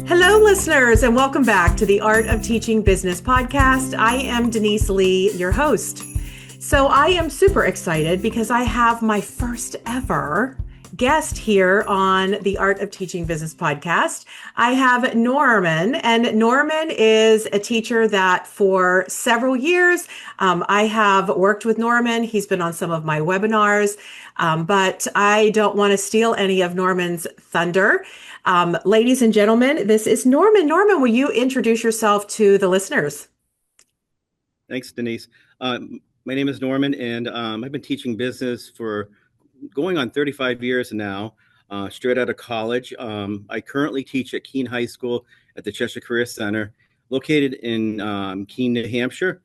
Hello, listeners, and welcome back to the Art of Teaching Business podcast. I am Denise, Leigh, your host. So I am super excited because I have my first ever guest here on the Art of Teaching Business podcast. I have Norman, and Norman is a teacher that for several years, I have worked with Norman. He's been on some of my webinars, but I don't want to steal any of Norman's thunder. Ladies and gentlemen, this is Norman. Norman, will you introduce yourself to the listeners? Thanks, Denise. My name is Norman, and I've been teaching business for going on 35 years now, straight out of college. I currently teach at Keene High School at the Cheshire Career Center, located in Keene, New Hampshire.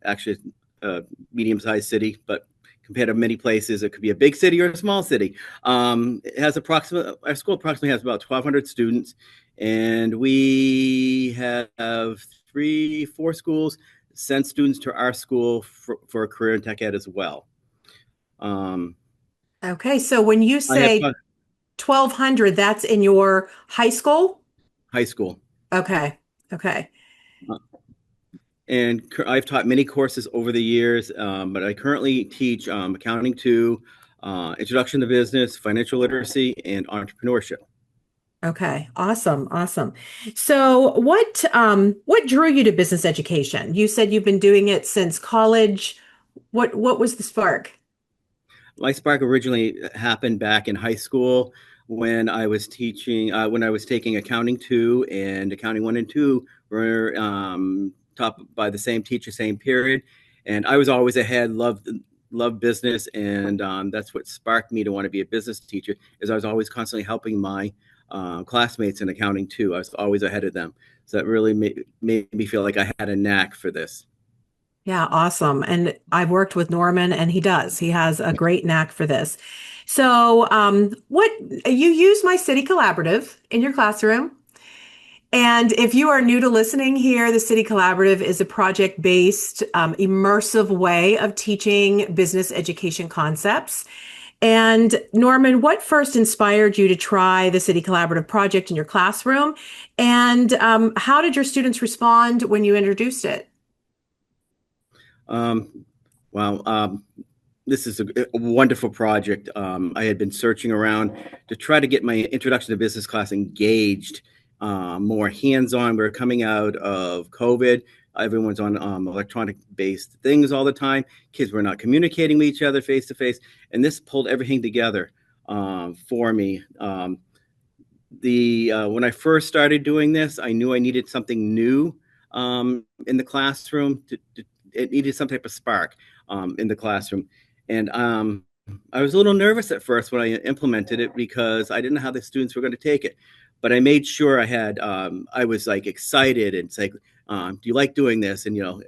Actually, a medium-sized city, but compared to many places, it could be a big city or a small city. Our school approximately has about 1,200 students, and we have 4 schools send students to our school for a career in tech ed as well. Okay, so when you say 1,200, that's in your high school? High school. Okay. And I've taught many courses over the years, but I currently teach Accounting 2, Introduction to Business, Financial Literacy, and Entrepreneurship. Okay, awesome. So what drew you to business education? You said you've been doing it since college. What was the spark? My spark originally happened back in high school when I was teaching, when I was taking Accounting 2 and Accounting 1 and 2 were taught by the same teacher, same period. And I was always ahead, loved business. And that's what sparked me to want to be a business teacher, is I was always constantly helping my classmates in Accounting 2. I was always ahead of them. So that really made me feel like I had a knack for this. Yeah, awesome. And I've worked with Norman, and he has a great knack for this. So what you use My City Collaborative in your classroom. And if you are new to listening here, the City Collaborative is a project-based, immersive way of teaching business education concepts. And Norman, what first inspired you to try the City Collaborative project in your classroom? And how did your students respond when you introduced it? This is a wonderful project. I had been searching around to try to get my Introduction to Business class engaged, more hands-on. We're coming out of COVID. Everyone's on electronic-based things all the time. Kids were not communicating with each other face-to-face, and this pulled everything together for me. When I first started doing this, I knew I needed something new in the classroom. It needed some type of spark in the classroom. And I was a little nervous at first when I implemented it because I didn't know how the students were going to take it. But I made sure I was like excited and say, do you like doing this? And,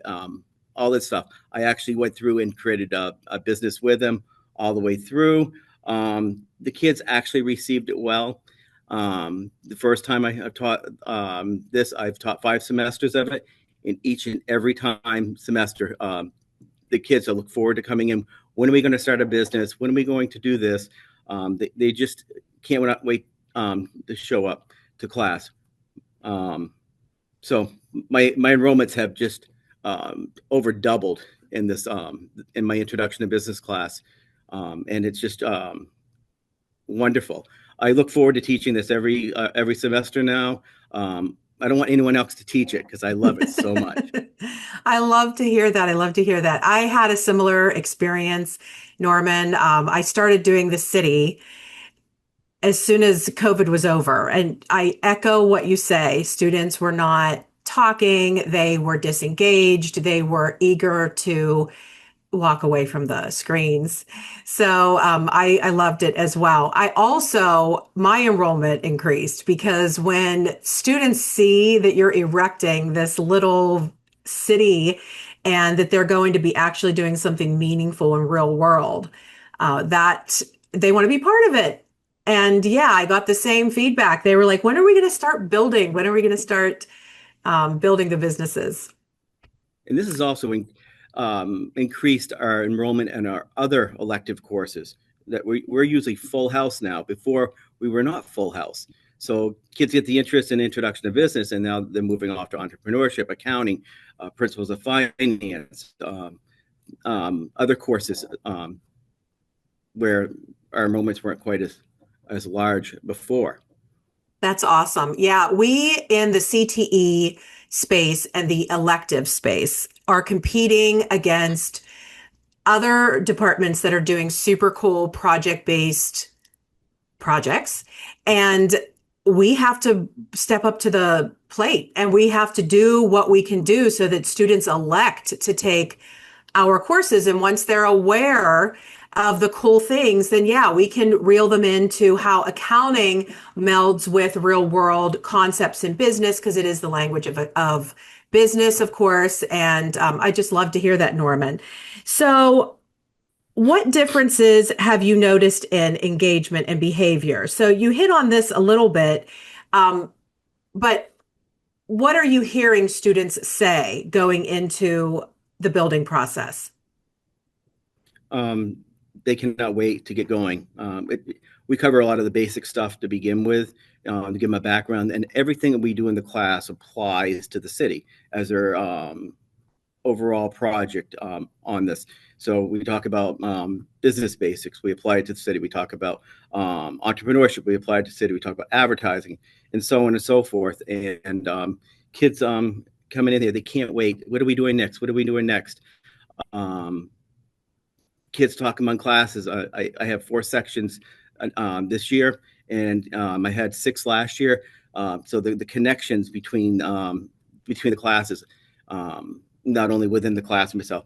all this stuff. I actually went through and created a business with them all the way through. The kids actually received it well. The first time I have taught this, I've taught 5 semesters of it. And each and every semester, the kids look forward to coming in. When are we going to start a business? When are we going to do this? They just can't wait to show up to class. So my enrollments have just over doubled in this in my Introduction to Business class, and it's just wonderful. I look forward to teaching this every semester now. I don't want anyone else to teach it because I love it so much. I love to hear that. I had a similar experience, Norman. I started doing the city as soon as COVID was over. And I echo what you say. Students were not talking. They were disengaged. They were eager to walk away from the screens. So I loved it as well. My enrollment increased because when students see that you're erecting this little city and that they're going to be actually doing something meaningful in real world, that they want to be part of it. And yeah, I got the same feedback. They were like, when are we going to start building? When are we going to start building the businesses? And this is also increased our enrollment in our other elective courses that we're usually full house now. Before we were not full house. So kids get the interest in introduction to business, and now they're moving off to entrepreneurship, accounting, principles of finance, other courses where our enrollments weren't quite as large before. That's awesome. Yeah, we in the CTE space and the elective space are competing against other departments that are doing super cool project-based projects. And we have to step up to the plate and we have to do what we can do so that students elect to take our courses. And once they're aware of the cool things, then yeah, we can reel them into how accounting melds with real world concepts in business because it is the language of business, of course. And I just love to hear that, Norman. So what differences have you noticed in engagement and behavior? So you hit on this a little bit, but what are you hearing students say going into the building process? um, they cannot wait to get going. We cover a lot of the basic stuff to begin with, to give them a background, and everything that we do in the class applies to the city as their overall project on this. So we talk about business basics, we apply it to the city. We talk about entrepreneurship, we apply it to the city. We talk about advertising, and so on and so forth. And kids coming in here, they can't wait. What are we doing next? What are we doing next? Um, Kids talk among classes. I have 4 sections this year, and I had 6 last year. So the connections between the classes, not only within the classroom itself,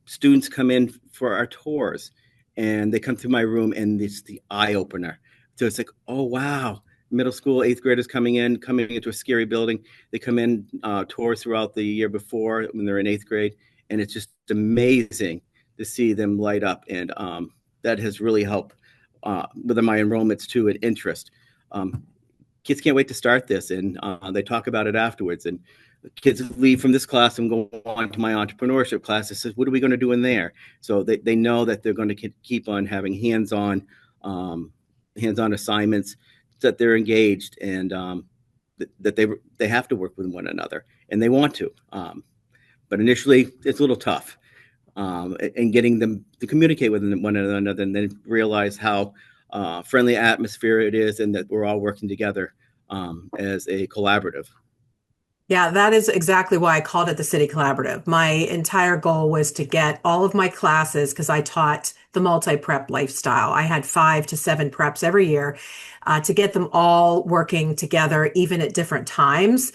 students come in for our tours, and they come through my room, and it's the eye opener. So it's like, oh wow, middle school 8th graders coming into a scary building. They come in tours throughout the year before when they're in 8th grade, and it's just amazing to see them light up, and that has really helped with my enrollments too and interest. Kids can't wait to start this, and they talk about it afterwards. And kids leave from this class and go on to my entrepreneurship class. It says, what are we going to do in there? So they know that they're going to keep on having hands-on assignments, that they're engaged, and that they have to work with one another, and they want to. But initially, it's a little tough. And getting them to communicate with one another, and then realize how friendly atmosphere it is, and that we're all working together as a collaborative. Yeah, that is exactly why I called it the City Collaborative. My entire goal was to get all of my classes, because I taught the multi-prep lifestyle. I had 5 to 7 preps every year, to get them all working together, even at different times,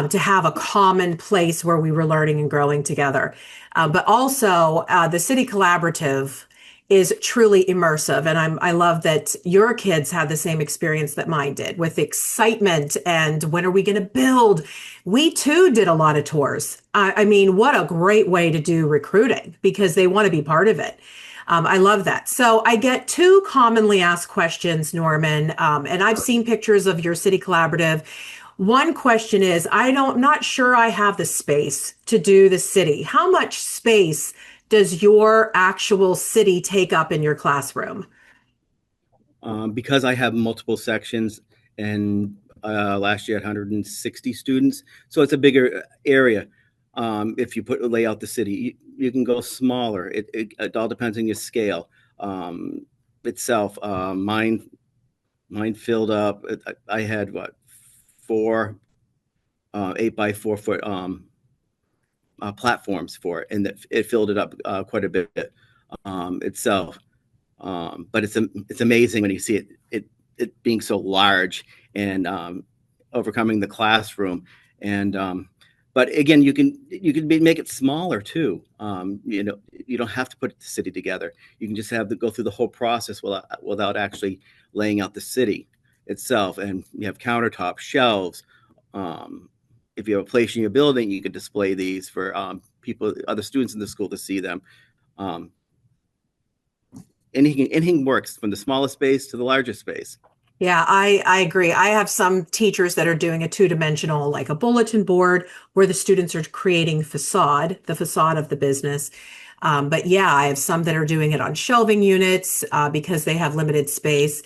to have a common place where we were learning and growing together. But also, the City Collaborative is truly immersive. And I love that your kids had the same experience that mine did, with excitement and when are we going to build? We too did a lot of tours. I mean, what a great way to do recruiting, because they want to be part of it. I love that. So I get 2 commonly asked questions, Norman, and I've seen pictures of your City Collaborative. One question is, not sure I have the space to do the city. How much space does your actual city take up in your classroom? Because I have multiple sections, and last year I had 160 students, so it's a bigger area. If you lay out the city, you can go smaller. It all depends on your scale itself. Mine filled up. I had 4 8 by 4 foot platforms for it, and it filled it up quite a bit itself. But it's amazing when you see it being so large, and overcoming the classroom. And but again, you can make it smaller too. You don't have to put the city together. You can just have to go through the whole process without actually laying out the city itself. And you have countertops, shelves. If you have a place in your building, you could display these for other students in the school to see them. Anything works, from the smallest space to the largest space. Yeah, I agree. I have some teachers that are doing a 2-dimensional, like a bulletin board, where the students are creating the facade of the business. But yeah, I have some that are doing it on shelving units because they have limited space.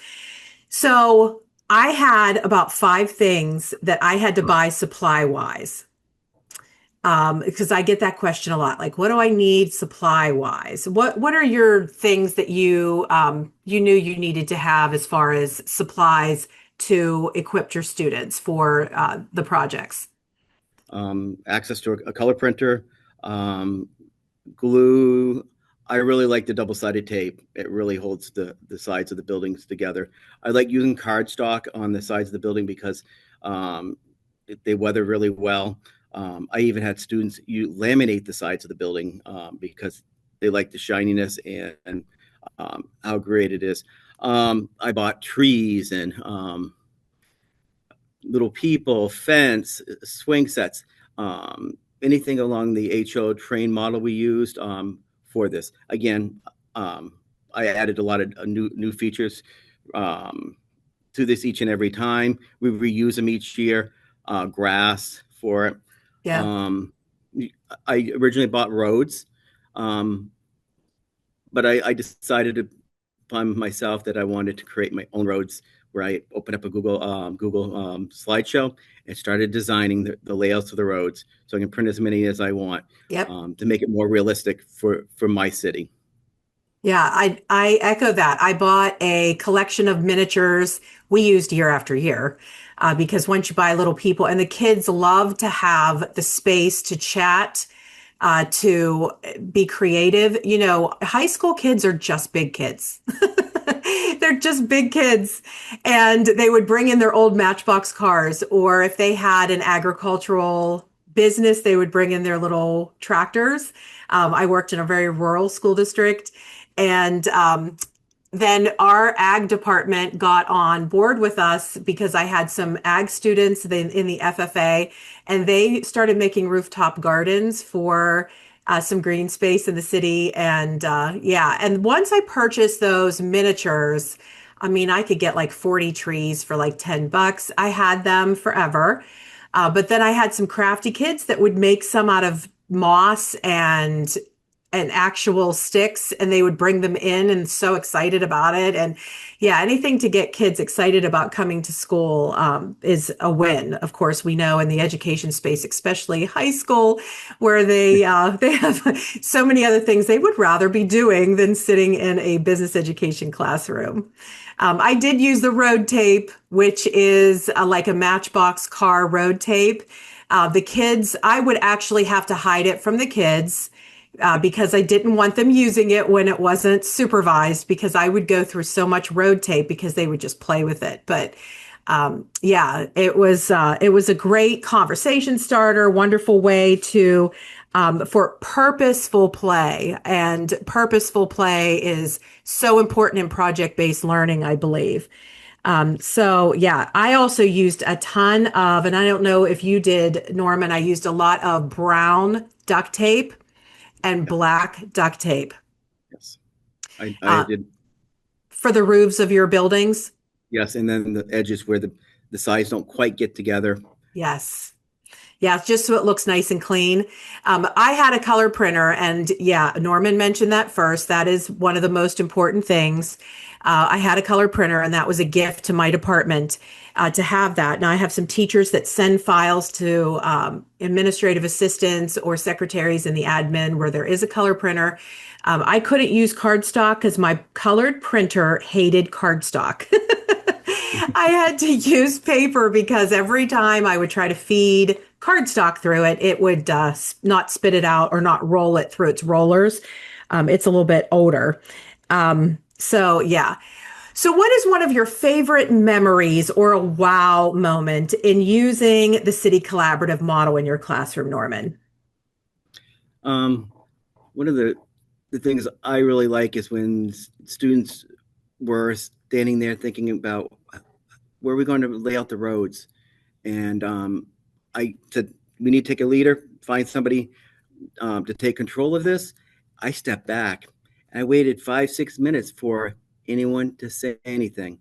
So I had about five things that I had to buy supply wise. Because I get that question a lot. Like, what do I need supply wise? What are your things that you knew you needed to have as far as supplies to equip your students for the projects? Access to a color printer, um, glue. I really like the double-sided tape. It really holds the sides of the buildings together. I like using cardstock on the sides of the building because um, they weather really well. I even had students you laminate the sides of the building because they like the shininess and how great it is. I bought trees and little people, fence, swing sets, anything along the HO train model we used for this. Again, I added a lot of new features um, to this each and every time. We reuse them each year. Grass for it. Yeah. Um, I originally bought roads, um, but I decided upon myself that I wanted to create my own roads where I opened up a Google slideshow and started designing the layouts of the roads so I can print as many as I want Yep. to make it more realistic for my city. Yeah, I echo that. I bought a collection of miniatures we used year after year because once you buy little people, and the kids love to have the space to chat, to be creative. You know, high school kids are just big kids. They're just big kids. And they would bring in their old Matchbox cars, or if they had an agricultural business, they would bring in their little tractors. I worked in a very rural school district, and then our ag department got on board with us because I had some ag students in the FFA, and they started making rooftop gardens for some green space in the city. And yeah, and once I purchased those miniatures, I mean, I could get like 40 trees for like $10. I had them forever. But then I had some crafty kids that would make some out of moss and actual sticks, and they would bring them in and so excited about it. And yeah, anything to get kids excited about coming to school is a win. Of course, we know in the education space, especially high school, where they have so many other things they would rather be doing than sitting in a business education classroom. I did use the road tape, which is like a Matchbox car road tape. The kids, I would actually have to hide it from the kids because I didn't want them using it when it wasn't supervised, because I would go through so much road tape because they would just play with it. But yeah, it was a great conversation starter, wonderful way to for purposeful play, and purposeful play is so important in project-based learning, I believe. So yeah, I also used a ton of, and I don't know if you did, Norman, I used a lot of brown duct tape and Yeah. black duct tape Yes, I uh, did. for the roofs of your buildings. Yes, and then the edges where the sides don't quite get together. Yes. Yeah, just so it looks nice and clean. I had a color printer, and yeah, Norman mentioned that first. That is one of the most important things. I had a color printer, and that was a gift to my department to have that. Now, I have some teachers that send files to administrative assistants or secretaries in the admin where there is a color printer. I couldn't use cardstock because my colored printer hated cardstock. I had to use paper because every time I would try to feed cardstock through it, it would not spit it out or not roll it through its rollers. It's a little bit older. So, yeah. So, what is one of your favorite memories or a wow moment in using the city collaborative model in your classroom, Norman? Um, One of the things I really like is when students were standing there thinking about where are we going to lay out the roads, and I said we need to take a leader, find somebody to take control of this. I stepped back and I waited 5 6 minutes for anyone to say anything,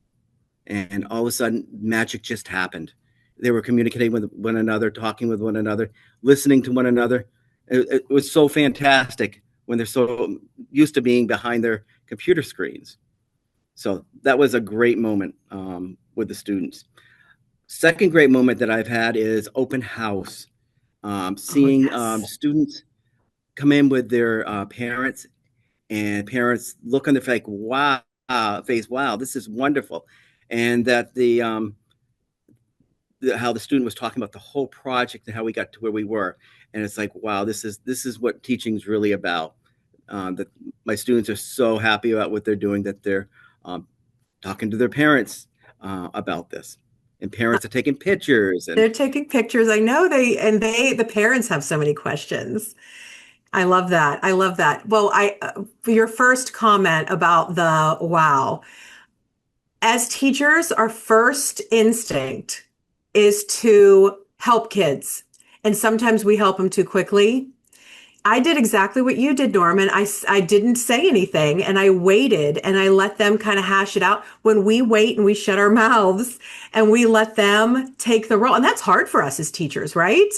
and all of a sudden magic just happened. They were communicating with one another, talking with one another, listening to one another. It was so fantastic when they're so used to being behind their computer screens. So that was a great moment with the students. Second great moment that I've had is open house. Oh, Seeing yes. students come in with their parents, and parents look on their face, wow, this is wonderful, and that how the student was talking about the whole project and how we got to where we were, and it's like, wow, this is what teaching is really about. That my students are so happy about what they're doing that they're um, talking to their parents about this, and parents are taking pictures and They're taking pictures. I know the parents have so many questions. I love that. I love that. Well, for your first comment about the wow, as teachers, our first instinct is to help kids. And sometimes we help them too quickly. I did exactly what you did, Norman. I didn't say anything and I waited and I let them kind of hash it out. When we wait and we shut our mouths and we let them take the role. And that's hard for us as teachers, right?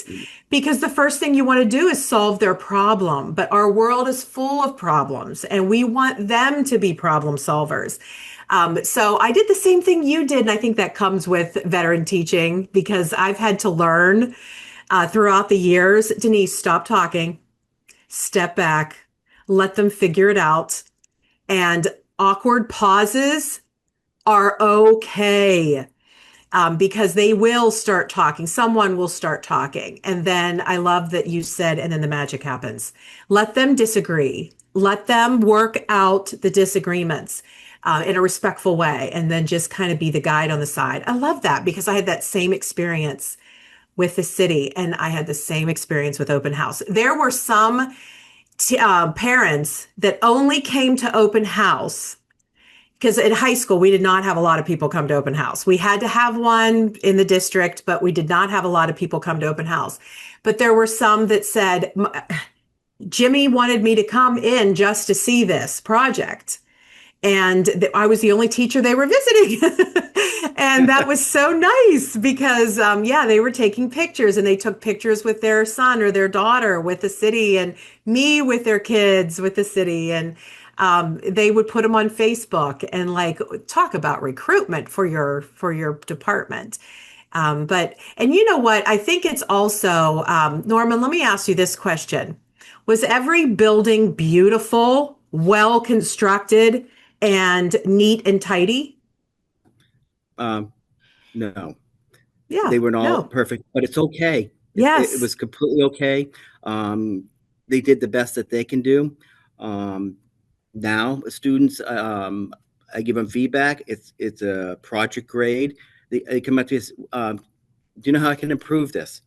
Because the first thing you want to do is solve their problem. But our world is full of problems and we want them to be problem solvers. So I did the same thing you did. And I think that comes with veteran teaching because I've had to learn throughout the years. Denise, stop talking, step back, let them figure it out. And awkward pauses are okay because they will start talking. Someone will start talking. And then I love that you said, and then the magic happens. Let them disagree. Let them work out the disagreements in a respectful way, and then just kind of be the guide on the side. I love that because I had that same experience with the city, and I had the same experience with open house. There were some parents that only came to open house because in high school we did not have a lot of people come to open house. We had to have one in the district, but we did not have a lot of people come to open house. But there were some that said, Jimmy wanted me to come in just to see this project. And I was the only teacher they were visiting. And that was so nice because, yeah, they were taking pictures and they took pictures with their son or their daughter with the city and me with their kids with the city. And they would put them on Facebook and like talk about recruitment for your department. And you know what? I think it's also, Norman, let me ask you this question. Was every building beautiful, well constructed, and neat and tidy? um, no, Yeah, they weren't all no. perfect, but it's okay. It Yes, was completely okay. Um, they did the best that they can do. Um, Now, students, I give them feedback. It's a project grade. They come up to us. Do you know how I can improve this?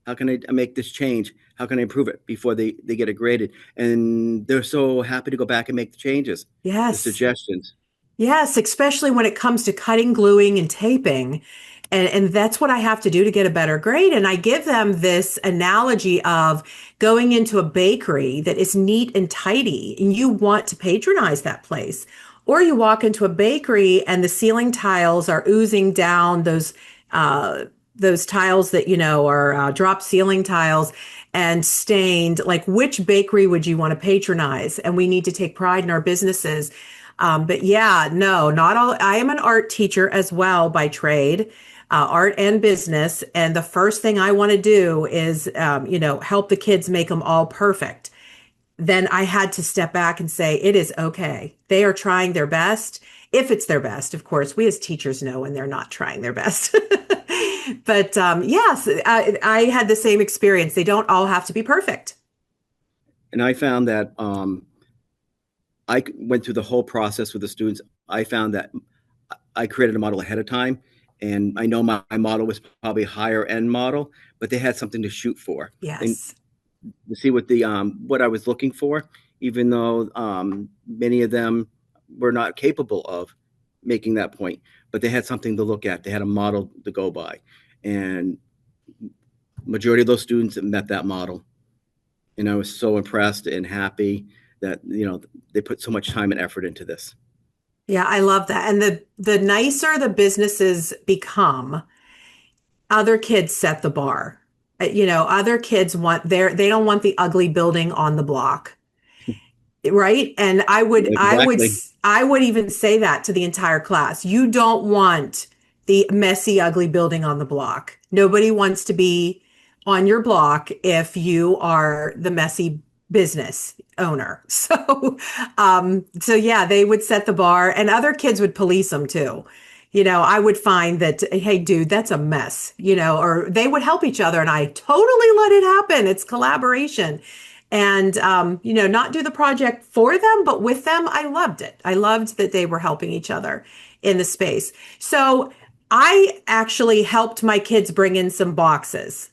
How can I make this change? How can I improve it before they get it graded? And they're so happy to go back and make the changes, the yes. suggestions. Yes, especially when it comes to cutting, gluing, and taping. And that's what I have to do to get a better grade. And I give them this analogy of going into a bakery that is neat and tidy, and you want to patronize that place. Or you walk into a bakery and the ceiling tiles are oozing down those tiles that, you know, are drop ceiling tiles and stained. Like, which bakery would you want to patronize? And we need to take pride in our businesses. But yeah, no, not all. I am an art teacher as well by trade, art and business. And the first thing I want to do is, help the kids make them all perfect. Then I had to step back and say, it is okay. They are trying their best. If it's their best, of course, we as teachers know when they're not trying their best. But yes, I had the same experience. They don't all have to be perfect. And I found that I went through the whole process with the students. I found that I created a model ahead of time, and I know my model was probably a higher end model, but they had something to shoot for. And Yes. to see what I was looking for, even though many of them were not capable of making that point, but they had something to look at. They had a model to go by, and majority of those students met that model. And I was so impressed and happy that they put so much time and effort into this. Yeah, I love that. And the nicer the businesses become, other kids set the bar. Other kids they don't want the ugly building on the block. right? And Exactly. I would even say that to the entire class. You don't want the messy, ugly building on the block. Nobody wants to be on your block if you are the messy business owner. So yeah, they would set the bar, and other kids would police them too. I would find that, hey, dude, that's a mess, or they would help each other, and I totally let it happen. It's collaboration. And, not do the project for them, but with them. I loved it. I loved that they were helping each other in the space. So I actually helped my kids bring in some boxes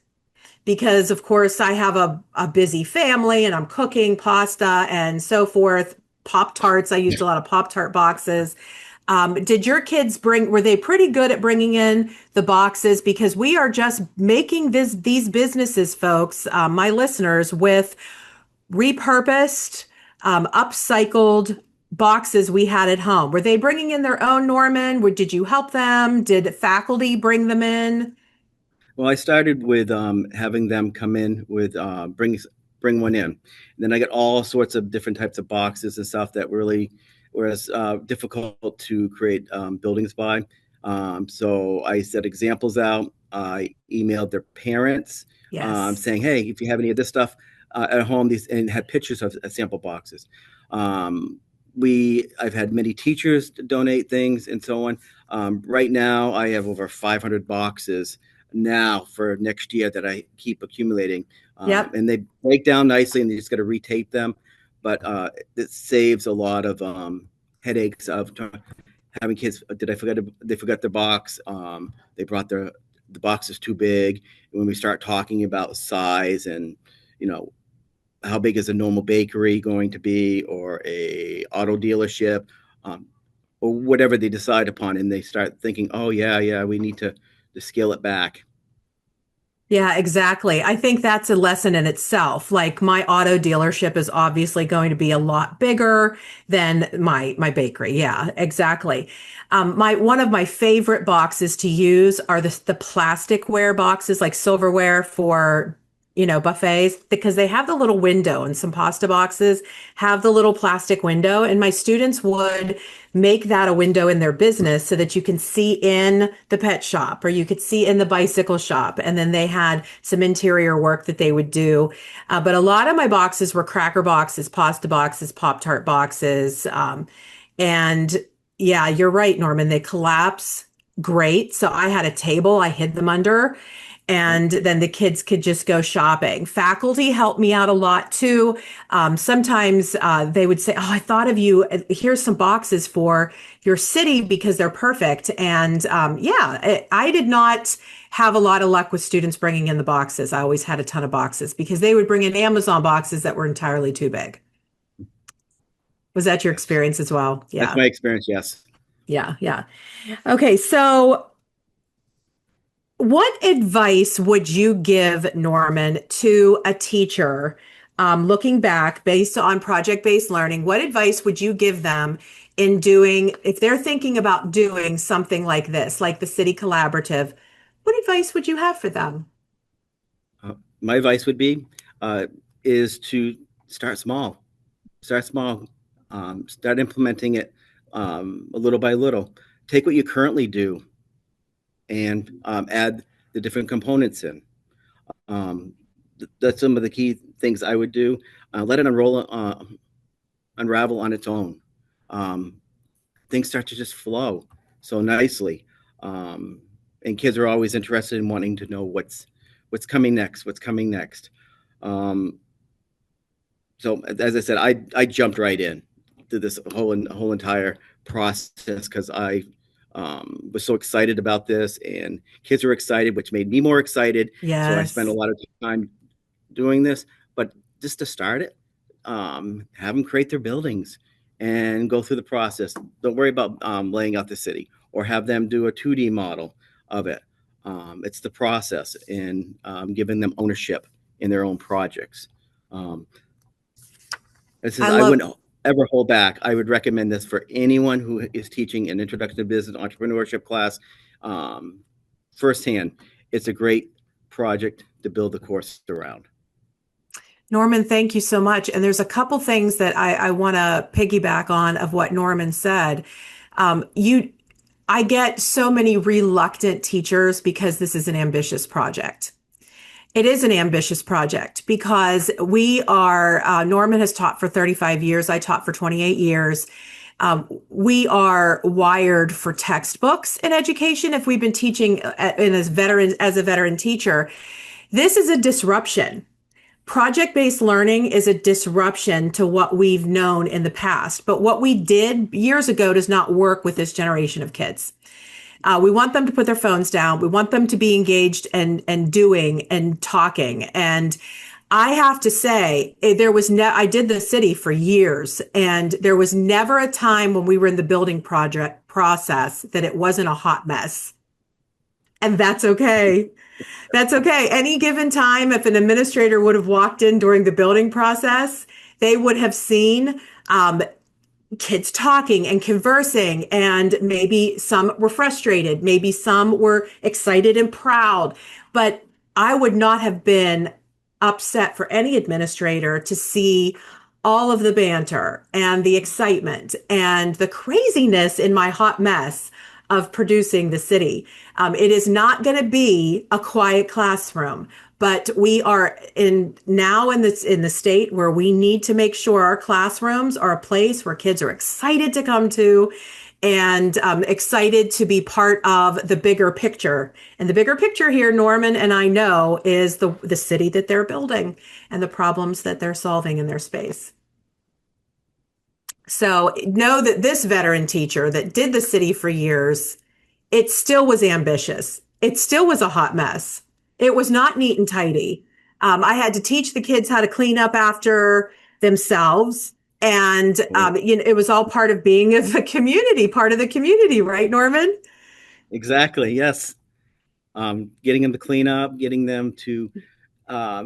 because, of course, I have a busy family and I'm cooking pasta and so forth. Pop Tarts. I used a lot of Pop Tart boxes. Did your kids were they pretty good at bringing in the boxes? Because we are just making these businesses, folks, my listeners, with repurposed, upcycled boxes we had at home. Were they bringing in their own, Norman? Did you help them? Did faculty bring them in? Well, I started with having them come in with bring one in. And then I got all sorts of different types of boxes and stuff that really was difficult to create buildings by. So I set examples out. I emailed their parents Yes. saying, "Hey, if you have any of this stuff at home," these and had pictures of sample boxes. I've had many teachers donate things and so on. Right now, I have over 500 boxes now for next year that I keep accumulating. Yep. And they break down nicely, and you just got to retape them. But it saves a lot of headaches of having kids. They forgot their box. They brought the box is too big. And when we start talking about size and you know how big is a normal bakery going to be, or a auto dealership, um, or whatever they decide upon, and they start thinking, oh yeah, we need to scale it back. Yeah, exactly. I think that's a lesson in itself. Like my auto dealership is obviously going to be a lot bigger than my bakery. Yeah, exactly. My one of my favorite boxes to use are the plasticware boxes, like silverware for buffets, because they have the little window, and some pasta boxes have the little plastic window, and my students would make that a window in their business so that you can see in the pet shop or you could see in the bicycle shop. And then they had some interior work that they would do. But a lot of my boxes were cracker boxes, pasta boxes, Pop Tart boxes. And yeah, you're right, Norman. They collapse great. So I had a table I hid them under, Right. and then the kids could just go shopping. Faculty helped me out a lot too. Sometimes they would say, "Oh, I thought of you. Here's some boxes for your city because they're perfect." And I did not have a lot of luck with students bringing in the boxes. I always had a ton of boxes because they would bring in Amazon boxes that were entirely too big. Was that your Yes, experience as well? that's Yeah. my experience. Yes. Yeah. Yeah. Okay. So what advice would you give, Norman, to a teacher, looking back based on project-based learning? What advice would you give them in doing, if they're thinking about doing something like this, like the City Collaborative? What advice would you have for them? My advice would be uh, is to start small. Start small. Start implementing it a little by little. Take what you currently do and add the different components in. Um, that's some of the key things I would do. Let it unravel on its own. Um, Things start to just flow so nicely. Um, and kids are always interested in wanting to know what's coming next, what's coming next. Um, so as I said, I jumped right in to this whole entire process because I was so excited about this, and kids were excited, which made me more excited. So I spent a Yes. lot of time doing this. But just to start it, have them create their buildings and go through the process. Don't worry about laying out the city, or have them do a 2D model of it. It's the process, and giving them ownership in their own projects. Um, this is I I love wouldn't ever hold back. I would recommend this for anyone who is teaching an introduction to business entrepreneurship class um, firsthand. It's a great project to build the course around. Norman, thank you so much. And there's a couple things that I want to piggyback on of what Norman said. You, I get so many reluctant teachers because this is an ambitious project. It is an ambitious project because Norman has taught for 35 years. I taught for 28 years. We are wired for textbooks in education. If we've been teaching as a veteran teacher, this is a disruption. Project-based learning is a disruption to what we've known in the past. But what we did years ago does not work with this generation of kids. We want them to put their phones down. We want them to be engaged and doing and talking. And I have to say, I did the city for years, and there was never a time when we were in the building project process that it wasn't a hot mess. And that's okay. That's okay. Any given time, if an administrator would have walked in during the building process, they would have seen kids talking and conversing, and maybe some were frustrated, maybe some were excited and proud. But I would not have been upset for any administrator to see all of the banter and the excitement and the craziness in my hot mess of producing the city. It is not going to be a quiet classroom, but we are in the state where we need to make sure our classrooms are a place where kids are excited to come to and excited to be part of the bigger picture. And the bigger picture here, Norman and I know, is the city that they're building and the problems that they're solving in their space. So know that this veteran teacher that did the city for years, it still was ambitious. It still was a hot mess. It was not neat and tidy. I had to teach the kids how to clean up after themselves. And it was all part of being part of the community, right, Norman? Exactly. Yes. Getting them to clean up, getting them to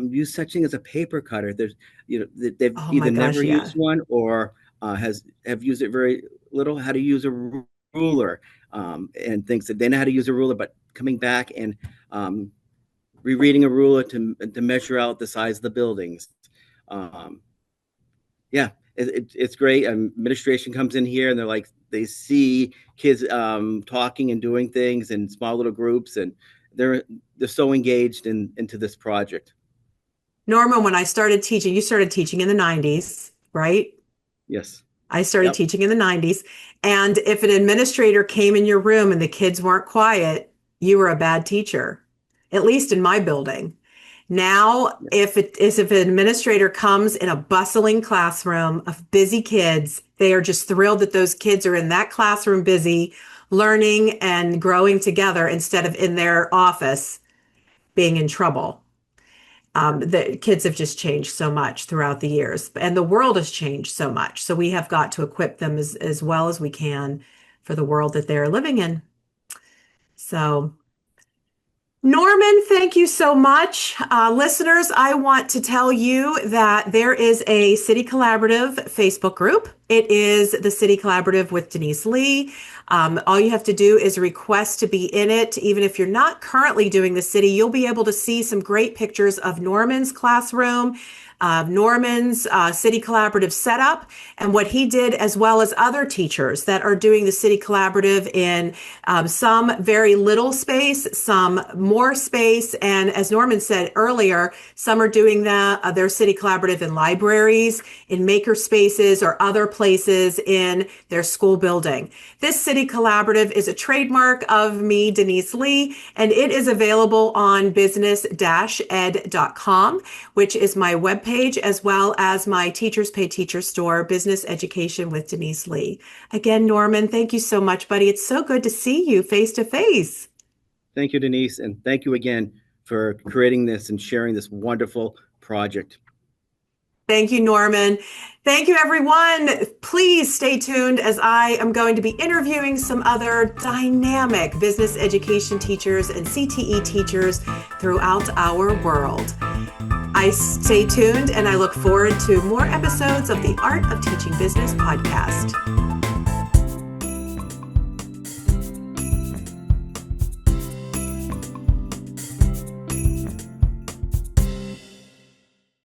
use such thing as a paper cutter. They've either never used one or have used it very little. How to use a ruler and things that they know how to use a ruler, but coming back and rereading a ruler to measure out the size of the buildings. It's great. Administration comes in here and they see kids talking and doing things in small little groups, and they're so engaged into this project. Norman, when I started teaching, you started teaching in the 90s, right? Yes. I started teaching in the 90s. And if an administrator came in your room and the kids weren't quiet, you were a bad teacher, at least in my building. Now, if an administrator comes in a bustling classroom of busy kids, they are just thrilled that those kids are in that classroom busy, learning and growing together instead of in their office being in trouble. The kids have just changed so much throughout the years, and the world has changed so much. So we have got to equip them as well as we can for the world that they're living in. So Norman, thank you so much. Listeners, I want to tell you that there is a City Collaborative Facebook group. It is the City Collaborative with Denise Leigh. All you have to do is request to be in it. Even if you're not currently doing the city, you'll be able to see some great pictures of Norman's classroom, Norman's City Collaborative setup, and what he did, as well as other teachers that are doing the City Collaborative in some very little space, some more space, and as Norman said earlier, some are doing their City Collaborative in libraries, in maker spaces, or other places in their school building. This City Collaborative is a trademark of me, Denise Leigh, and it is available on business-ed.com, which is my webpage, as well as my Teachers Pay Teachers store, Business Education with Denise Leigh. Again, Norman, thank you so much, buddy. It's so good to see you face to face. Thank you, Denise, and thank you again for creating this and sharing this wonderful project. Thank you, Norman. Thank you, everyone. Please stay tuned as I am going to be interviewing some other dynamic business education teachers and CTE teachers throughout our world. I stay tuned and I look forward to more episodes of the Art of Teaching Business podcast.